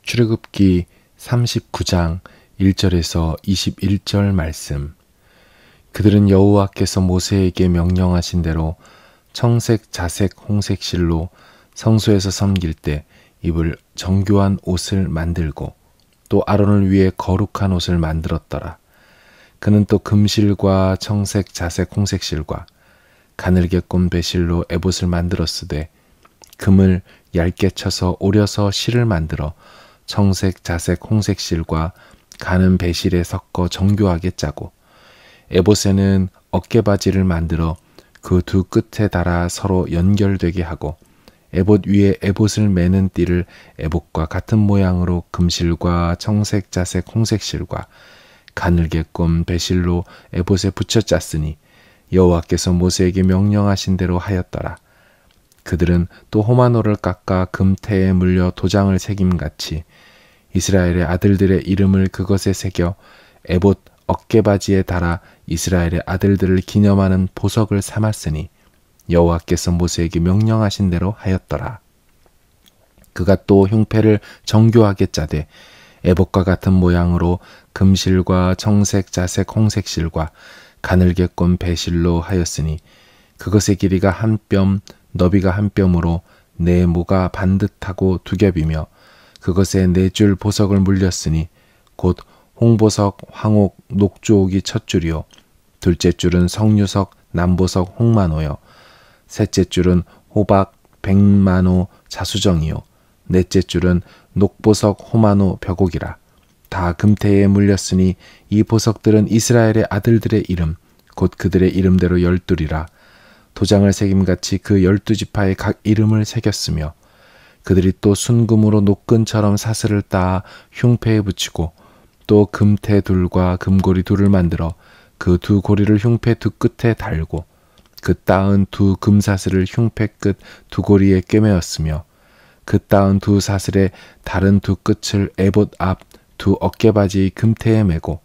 출애굽기 39장 1절에서 21절 말씀. 그들은 여호와께서 모세에게 명령하신 대로 청색, 자색, 홍색 실로 성소에서 섬길 때 입을 정교한 옷을 만들고 또 아론을 위해 거룩한 옷을 만들었더라. 그는 또 금실과 청색, 자색, 홍색 실과 가늘게 꼰 배실로 에봇을 만들었으되 금을 얇게 쳐서 오려서 실을 만들어 청색, 자색, 홍색 실과 가는 배실에 섞어 정교하게 짜고 에봇에는 어깨바지를 만들어 그 두 끝에 달아 서로 연결되게 하고 에봇 위에 에봇을 매는 띠를 에봇과 같은 모양으로 금실과 청색, 자색, 홍색 실과 가늘게 꼰 배실로 에봇에 붙여 짰으니 여호와께서 모세에게 명령하신 대로 하였더라. 그들은 또 호마노를 깎아 금태에 물려 도장을 새김같이 이스라엘의 아들들의 이름을 그것에 새겨 에봇 어깨바지에 달아 이스라엘의 아들들을 기념하는 보석을 삼았으니 여호와께서 모세에게 명령하신 대로 하였더라. 그가 또 흉패를 정교하게 짜되 에봇과 같은 모양으로 금실과 청색, 자색, 홍색 실과 가늘게 꼰 배실로 하였으니 그것의 길이가 한 뼘, 너비가 한 뼘으로 네 모가 반듯하고 두 겹이며 그것에 네 줄 보석을 물렸으니 곧 홍보석, 황옥, 녹주옥이 첫 줄이요 둘째 줄은 석류석, 남보석, 홍마노요 셋째 줄은 호박, 백마노, 자수정이요 넷째 줄은 녹보석, 호마노, 벽옥이라. 다 금태에 물렸으니 이 보석들은 이스라엘의 아들들의 이름 곧 그들의 이름대로 12이라. 도장을 새김같이 그 12지파의 각 이름을 새겼으며 그들이 또 순금으로 노끈처럼 사슬을 따 흉패에 붙이고 또 금태 둘과 금고리 둘을 만들어 그 두 고리를 흉패 두 끝에 달고 그 따은 두 금사슬을 흉패 끝 두 고리에 꿰매었으며 그 따은 두 사슬의 다른 두 끝을 에봇 앞 두 어깨바지의 금태에 매고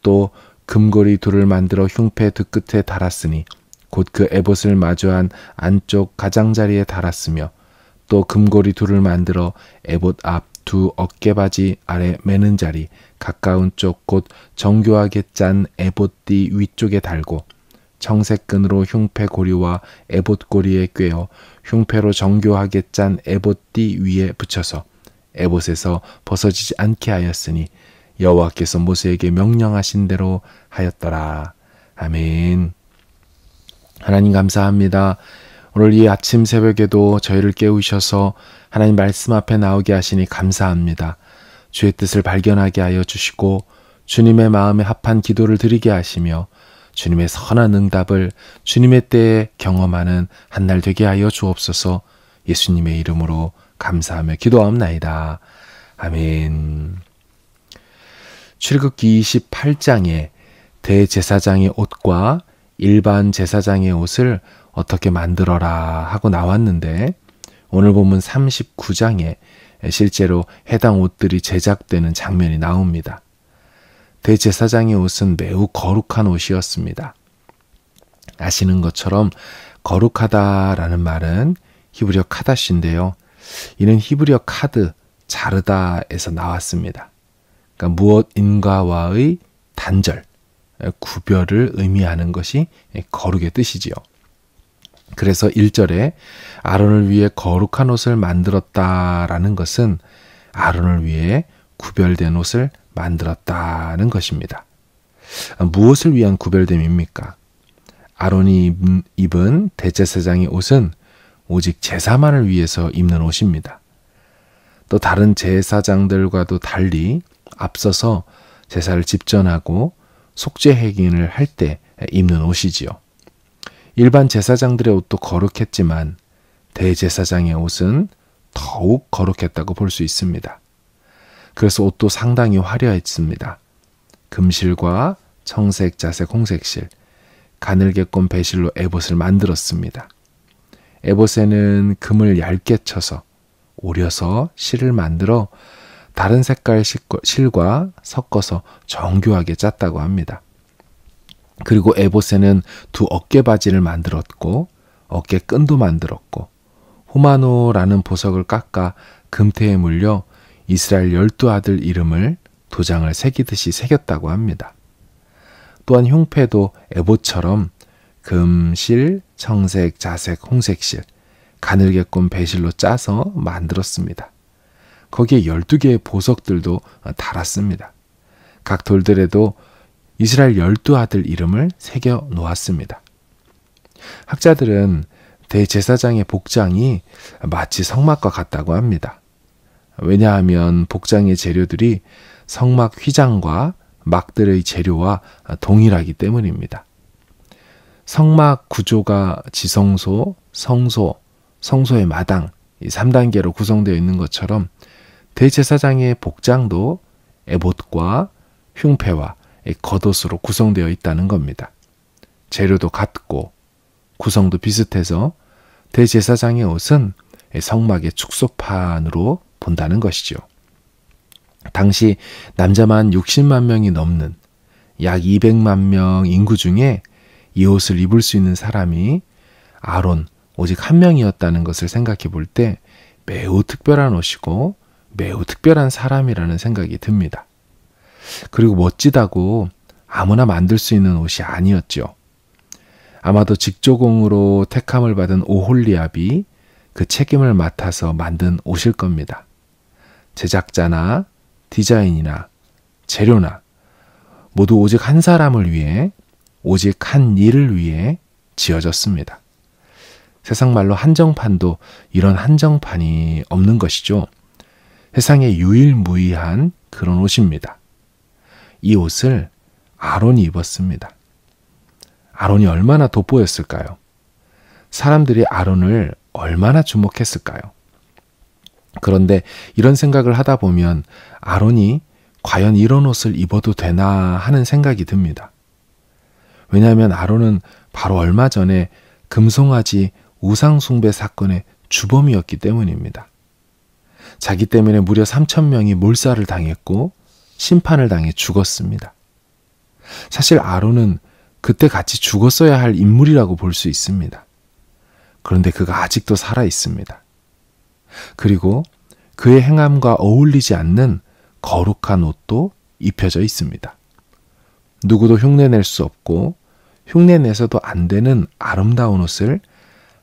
또 금고리 둘을 만들어 흉패 두 끝에 달았으니 곧 그 에봇을 마주한 안쪽 가장자리에 달았으며 또 금고리 둘을 만들어 에봇 앞 두 어깨바지 아래 매는 자리 가까운 쪽 곧 정교하게 짠 에봇띠 위쪽에 달고 청색 끈으로 흉패 고리와 에봇 고리에 꿰어 흉패로 정교하게 짠 에봇띠 위에 붙여서 에봇에서 벗어지지 않게 하였으니 여호와께서 모세에게 명령하신 대로 하였더라. 아멘. 하나님 감사합니다. 오늘 이 아침 새벽에도 저희를 깨우셔서 하나님 말씀 앞에 나오게 하시니 감사합니다. 주의 뜻을 발견하게 하여 주시고 주님의 마음에 합한 기도를 드리게 하시며 주님의 선한 응답을 주님의 때에 경험하는 한 날 되게 하여 주옵소서. 예수님의 이름으로 감사하며 기도하옵나이다. 아멘. 출애굽기 28장에 대제사장의 옷과 일반 제사장의 옷을 어떻게 만들어라 하고 나왔는데 오늘 본문 39장에 실제로 해당 옷들이 제작되는 장면이 나옵니다. 대제사장의 옷은 매우 거룩한 옷이었습니다. 아시는 것처럼 거룩하다라는 말은 히브리어 카다시인데요. 이는 히브리어 카드, 자르다에서 나왔습니다. 그러니까 무엇인가와의 단절, 구별을 의미하는 것이 거룩의 뜻이지요. 그래서 1절에 아론을 위해 거룩한 옷을 만들었다라는 것은 아론을 위해 구별된 옷을 만들었다는 것입니다. 무엇을 위한 구별됨입니까? 아론이 입은 대제사장의 옷은 오직 제사만을 위해서 입는 옷입니다. 또 다른 제사장들과도 달리 앞서서 제사를 집전하고 속죄 행위를 할 때 입는 옷이지요. 일반 제사장들의 옷도 거룩했지만 대제사장의 옷은 더욱 거룩했다고 볼 수 있습니다. 그래서 옷도 상당히 화려했습니다. 금실과 청색, 자색, 홍색 실, 가늘게 꼰 배실로 에봇을 만들었습니다. 에봇에는 금을 얇게 쳐서 오려서 실을 만들어 다른 색깔 실과 섞어서 정교하게 짰다고 합니다. 그리고 에봇에는 두 어깨바지를 만들었고 어깨 끈도 만들었고 호마노라는 보석을 깎아 금태에 물려 이스라엘 12아들 이름을 도장을 새기듯이 새겼다고 합니다. 또한 흉패도 에봇처럼 금, 실, 청색, 자색, 홍색실, 가늘게 꼰 배실로 짜서 만들었습니다. 거기에 12개의 보석들도 달았습니다. 각 돌들에도 이스라엘 12아들 이름을 새겨 놓았습니다. 학자들은 대제사장의 복장이 마치 성막과 같다고 합니다. 왜냐하면 복장의 재료들이 성막 휘장과 막들의 재료와 동일하기 때문입니다. 성막 구조가 지성소, 성소, 성소의 마당, 이 3단계로 구성되어 있는 것처럼 대제사장의 복장도 에봇과 흉패와 겉옷으로 구성되어 있다는 겁니다. 재료도 같고 구성도 비슷해서 대제사장의 옷은 성막의 축소판으로 본다는 것이죠. 당시 남자만 60만 명이 넘는 약 200만 명 인구 중에 이 옷을 입을 수 있는 사람이 아론 오직 한 명이었다는 것을 생각해 볼 때 매우 특별한 옷이고 매우 특별한 사람이라는 생각이 듭니다. 그리고 멋지다고 아무나 만들 수 있는 옷이 아니었죠. 아마도 직조공으로 택함을 받은 오홀리압이 그 책임을 맡아서 만든 옷일 겁니다. 제작자나 디자인이나 재료나 모두 오직 한 사람을 위해, 오직 한 일을 위해 지어졌습니다. 세상 말로 한정판도 이런 한정판이 없는 것이죠. 세상에 유일무이한 그런 옷입니다. 이 옷을 아론이 입었습니다. 아론이 얼마나 돋보였을까요? 사람들이 아론을 얼마나 주목했을까요? 그런데 이런 생각을 하다 보면 아론이 과연 이런 옷을 입어도 되나 하는 생각이 듭니다. 왜냐하면 아론은 바로 얼마 전에 금송아지 우상숭배 사건의 주범이었기 때문입니다. 자기 때문에 무려 3,000명이 몰살을 당했고 심판을 당해 죽었습니다. 사실 아론은 그때 같이 죽었어야 할 인물이라고 볼 수 있습니다. 그런데 그가 아직도 살아 있습니다. 그리고 그의 행함과 어울리지 않는 거룩한 옷도 입혀져 있습니다. 누구도 흉내낼 수 없고 흉내내서도 안 되는 아름다운 옷을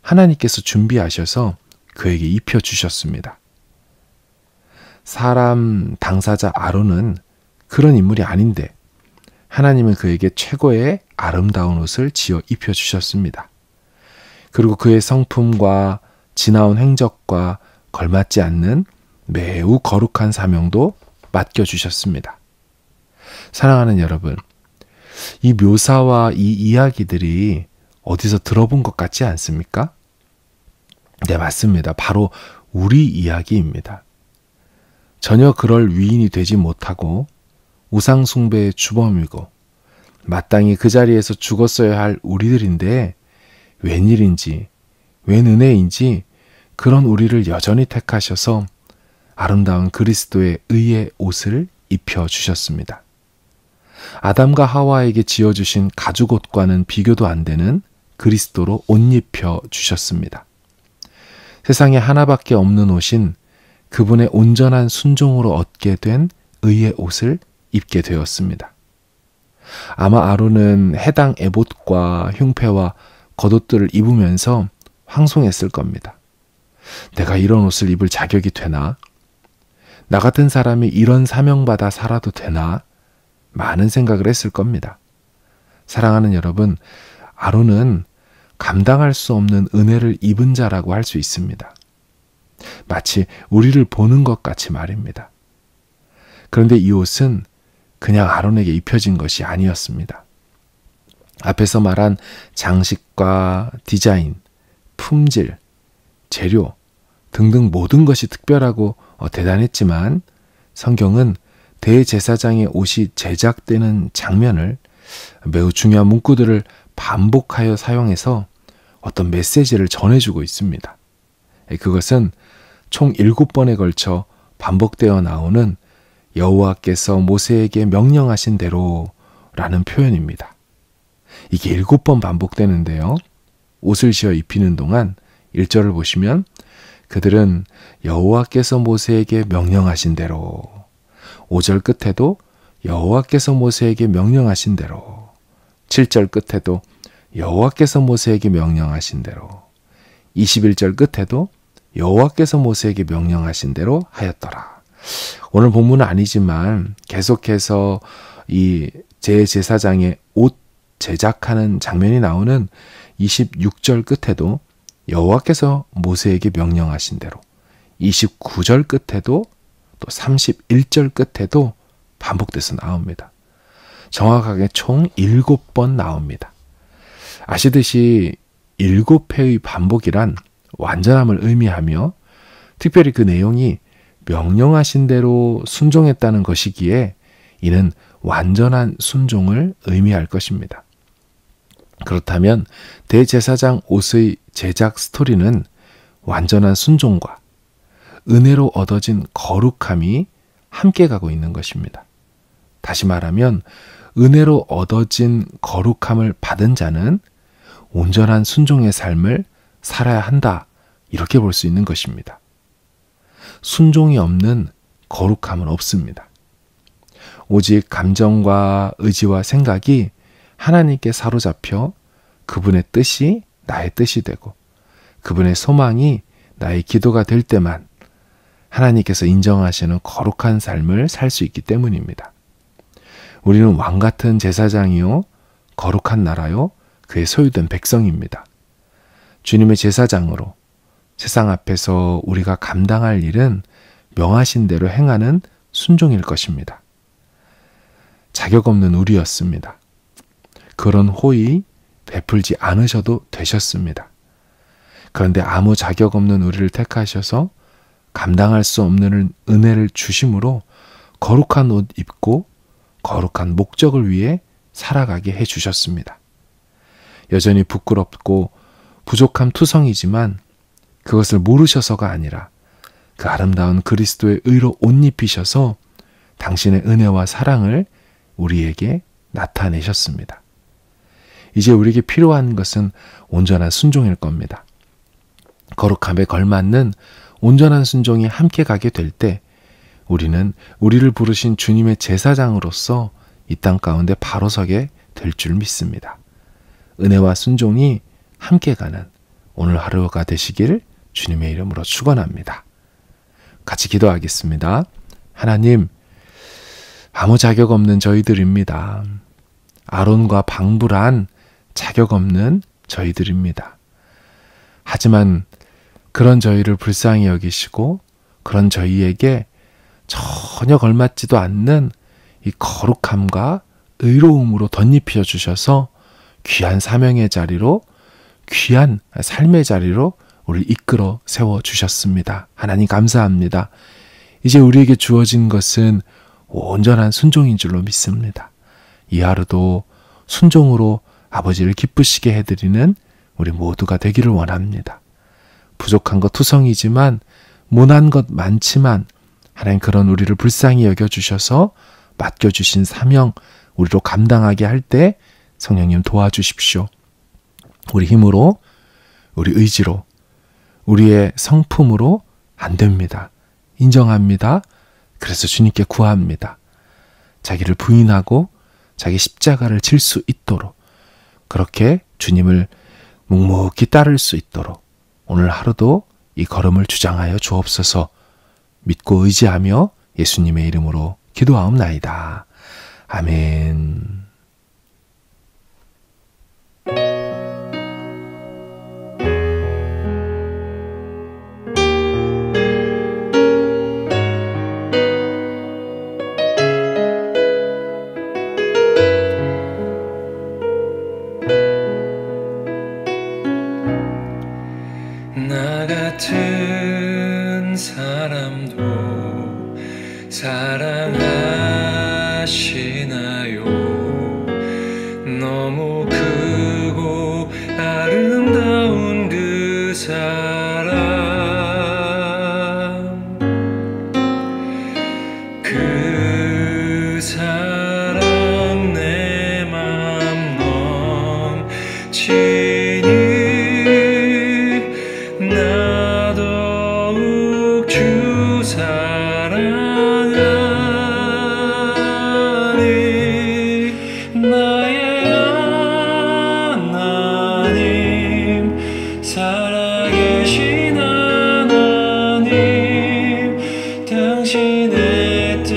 하나님께서 준비하셔서 그에게 입혀주셨습니다. 사람 당사자 아론은 그런 인물이 아닌데 하나님은 그에게 최고의 아름다운 옷을 지어 입혀주셨습니다. 그리고 그의 성품과 지나온 행적과 걸맞지 않는 매우 거룩한 사명도 맡겨주셨습니다. 사랑하는 여러분, 이 묘사와 이 이야기들이 어디서 들어본 것 같지 않습니까? 네, 맞습니다. 바로 우리 이야기입니다. 전혀 그럴 위인이 되지 못하고 우상숭배의 주범이고 마땅히 그 자리에서 죽었어야 할 우리들인데 웬일인지, 웬 은혜인지 그런 우리를 여전히 택하셔서 아름다운 그리스도의 의의 옷을 입혀주셨습니다. 아담과 하와에게 지어주신 가죽옷과는 비교도 안 되는 그리스도로 옷 입혀주셨습니다. 세상에 하나밖에 없는 옷인 그분의 온전한 순종으로 얻게 된 의의 옷을 입게 되었습니다. 아마 아론은 해당 에봇과 흉패와 겉옷들을 입으면서 황송했을 겁니다. 내가 이런 옷을 입을 자격이 되나? 나 같은 사람이 이런 사명받아 살아도 되나? 많은 생각을 했을 겁니다. 사랑하는 여러분, 아론은 감당할 수 없는 은혜를 입은 자라고 할 수 있습니다. 마치 우리를 보는 것 같이 말입니다. 그런데 이 옷은 그냥 아론에게 입혀진 것이 아니었습니다. 앞에서 말한 장식과 디자인, 품질, 재료 등등 모든 것이 특별하고 대단했지만 성경은 대제사장의 옷이 제작되는 장면을 매우 중요한 문구들을 반복하여 사용해서 어떤 메시지를 전해주고 있습니다. 그것은 총 7번에 걸쳐 반복되어 나오는 여호와께서 모세에게 명령하신 대로라는 표현입니다. 이게 7번 반복되는데요. 옷을 지어 입히는 동안 1절을 보시면 그들은 여호와께서 모세에게 명령하신 대로, 5절 끝에도 여호와께서 모세에게 명령하신 대로, 7절 끝에도 여호와께서 모세에게 명령하신 대로, 21절 끝에도 여호와께서 모세에게 명령하신 대로 하였더라. 오늘 본문은 아니지만 계속해서 이 제사장의 옷 제작하는 장면이 나오는 26절 끝에도 여호와께서 모세에게 명령하신 대로, 29절 끝에도 또 31절 끝에도 반복돼서 나옵니다. 정확하게 총 7번 나옵니다. 아시듯이 7회의 반복이란 완전함을 의미하며 특별히 그 내용이 명령하신 대로 순종했다는 것이기에 이는 완전한 순종을 의미할 것입니다. 그렇다면 대제사장 옷의 제작 스토리는 완전한 순종과 은혜로 얻어진 거룩함이 함께 가고 있는 것입니다. 다시 말하면 은혜로 얻어진 거룩함을 받은 자는 온전한 순종의 삶을 살아야 한다, 이렇게 볼 수 있는 것입니다. 순종이 없는 거룩함은 없습니다. 오직 감정과 의지와 생각이 하나님께 사로잡혀 그분의 뜻이 나의 뜻이 되고 그분의 소망이 나의 기도가 될 때만 하나님께서 인정하시는 거룩한 삶을 살 수 있기 때문입니다. 우리는 왕같은 제사장이요 거룩한 나라요 그의 소유된 백성입니다. 주님의 제사장으로 세상 앞에서 우리가 감당할 일은 명하신 대로 행하는 순종일 것입니다. 자격 없는 우리였습니다. 그런 호의 베풀지 않으셔도 되셨습니다. 그런데 아무 자격 없는 우리를 택하셔서 감당할 수 없는 은혜를 주심으로 거룩한 옷 입고 거룩한 목적을 위해 살아가게 해주셨습니다. 여전히 부끄럽고 부족함 투성이지만 그것을 모르셔서가 아니라 그 아름다운 그리스도의 의로 옷 입히셔서 당신의 은혜와 사랑을 우리에게 나타내셨습니다. 이제 우리에게 필요한 것은 온전한 순종일 겁니다. 거룩함에 걸맞는 온전한 순종이 함께 가게 될 때 우리는 우리를 부르신 주님의 제사장으로서 이 땅 가운데 바로 서게 될 줄 믿습니다. 은혜와 순종이 함께 가는 오늘 하루가 되시길 주님의 이름으로 축원합니다. 같이 기도하겠습니다. 하나님, 아무 자격 없는 저희들입니다. 아론과 방불한 자격 없는 저희들입니다. 하지만 그런 저희를 불쌍히 여기시고 그런 저희에게 전혀 걸맞지도 않는 이 거룩함과 의로움으로 덧입혀 주셔서 귀한 사명의 자리로, 귀한 삶의 자리로 우리를 이끌어 세워주셨습니다. 하나님 감사합니다. 이제 우리에게 주어진 것은 온전한 순종인 줄로 믿습니다. 이 하루도 순종으로 아버지를 기쁘시게 해드리는 우리 모두가 되기를 원합니다. 부족한 것 투성이지만 못한 것 많지만 하나님 그런 우리를 불쌍히 여겨주셔서 맡겨주신 사명 우리로 감당하게 할 때 성령님 도와주십시오. 우리 힘으로, 우리 의지로, 우리의 성품으로 안 됩니다. 인정합니다. 그래서 주님께 구합니다. 자기를 부인하고 자기 십자가를 질 수 있도록 그렇게 주님을 묵묵히 따를 수 있도록 오늘 하루도 이 걸음을 주장하여 주옵소서. 믿고 의지하며 예수님의 이름으로 기도하옵나이다. 아멘. 나 같은 사람도 사랑하시나요? 너무 크고 아름다운 그 사랑, 그 사랑 내 맘 넘치니 나도 당신의 뜻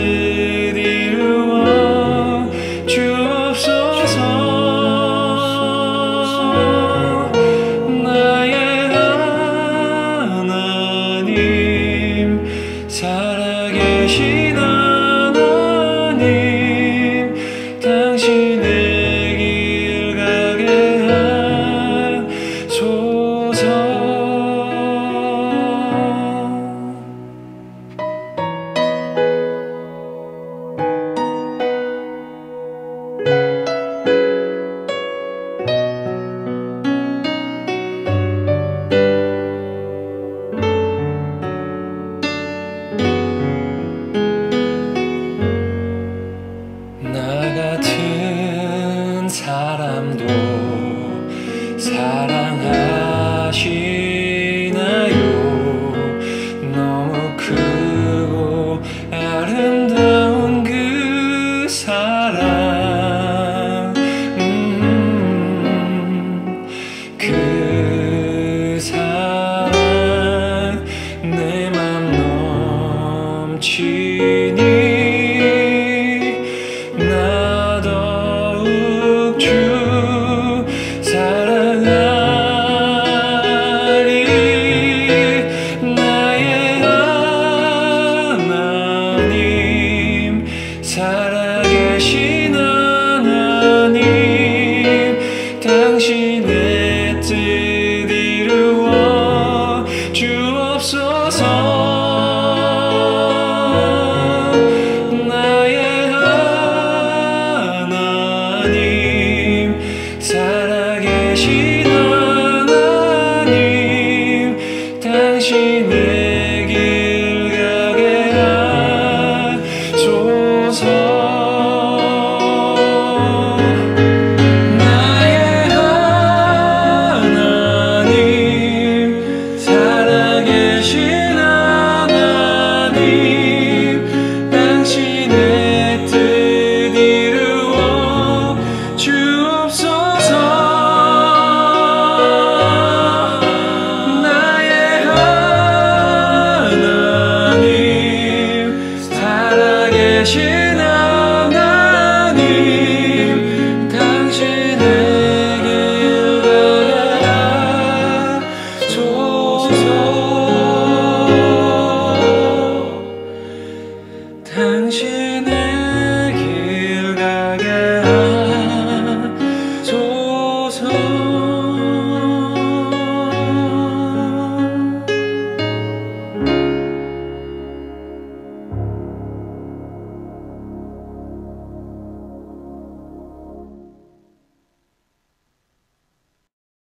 이루어 주옵소서. 나의 하나님, 살아계신 하나님, 당신의 길 가게 하소서. 나 같은 사람도 사랑하시나요? 너무 크고 아름다운 그 사랑, 그 사랑 내 맘 넘치니 나 더욱 주 사랑하리. 나의 하나님, 살아계신 하나님, 당신의 뜻 이루어 주옵소서. 살아계신 하나님, 당신의 길 가게 하소서. 나의 하나님, 살아계신 하나님, 당신의 뜻 이루어 주옵소서. 나의 하나님, 살아계신